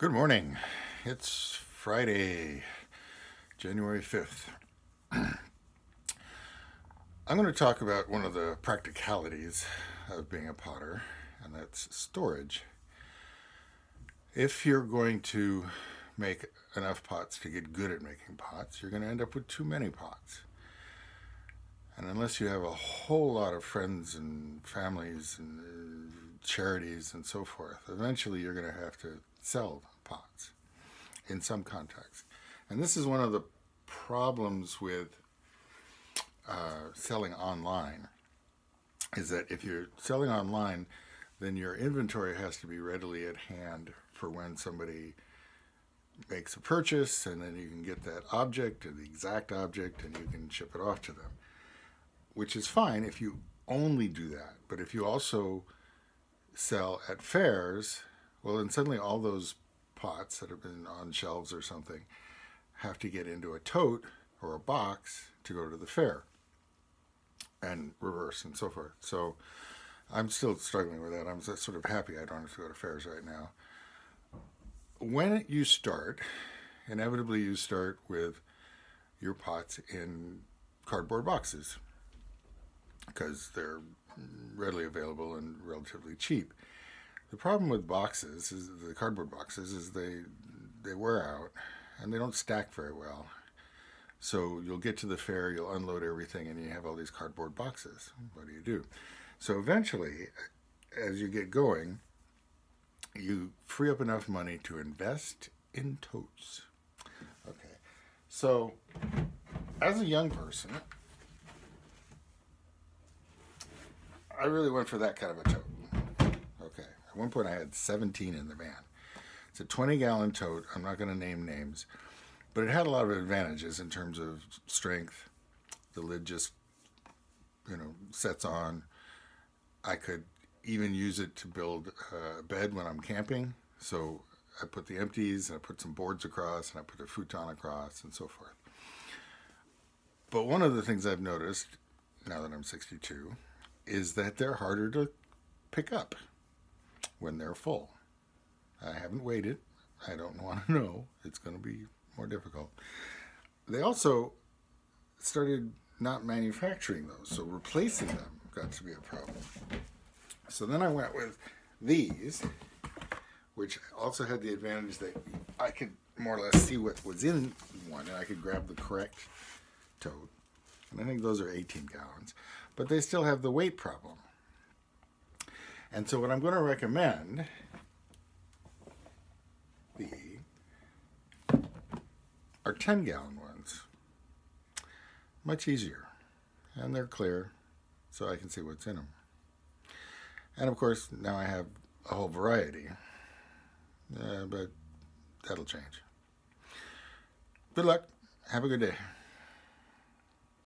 Good morning. It's Friday, January 5th. I'm going to talk about one of the practicalities of being a potter, and that's storage. If you're going to make enough pots to get good at making pots, you're going to end up with too many pots. And unless you have a whole lot of friends and families and charities and so forth, eventually you're going to have to sell pots in some context. And this is one of the problems with selling online, is that if you're selling online, then your inventory has to be readily at hand for when somebody makes a purchase, and then you can get that object or the exact object and you can ship it off to them, which is fine if you only do that. But if you also sell at fairs, well, then suddenly all those pots that have been on shelves or something have to get into a tote or a box to go to the fair, and reverse and so forth. So I'm still struggling with that. I'm just sort of happy I don't have to go to fairs right now. When you start, inevitably you start with your pots in cardboard boxes because they're readily available and relatively cheap. The problem with boxes, is the cardboard boxes, is they wear out and they don't stack very well. So you'll get to the fair, you'll unload everything, and you have all these cardboard boxes. What do? So eventually, as you get going, you free up enough money to invest in totes. Okay, so as a young person, I really went for that kind of a tote. Okay, at one point I had 17 in the van. It's a 20-gallon tote. I'm not going to name names, but it had a lot of advantages in terms of strength. The lid just, sets on. I could even use it to build a bed when I'm camping. So I put the empties, and I put some boards across, and I put a futon across, and so forth. But one of the things I've noticed, now that I'm 62, is that they're harder to pick up when they're full. I haven't weighed it. I don't want to know. It's going to be more difficult. They also started not manufacturing those, so replacing them got to be a problem. So then I went with these, which also had the advantage that I could more or less see what was in one, and I could grab the correct tote. And I think those are 18 gallons. But they still have the weight problem. And so what I'm going to recommend are 10-gallon ones. Much easier. And they're clear, so I can see what's in them. And of course, now I have a whole variety. But that'll change. Good luck. Have a good day.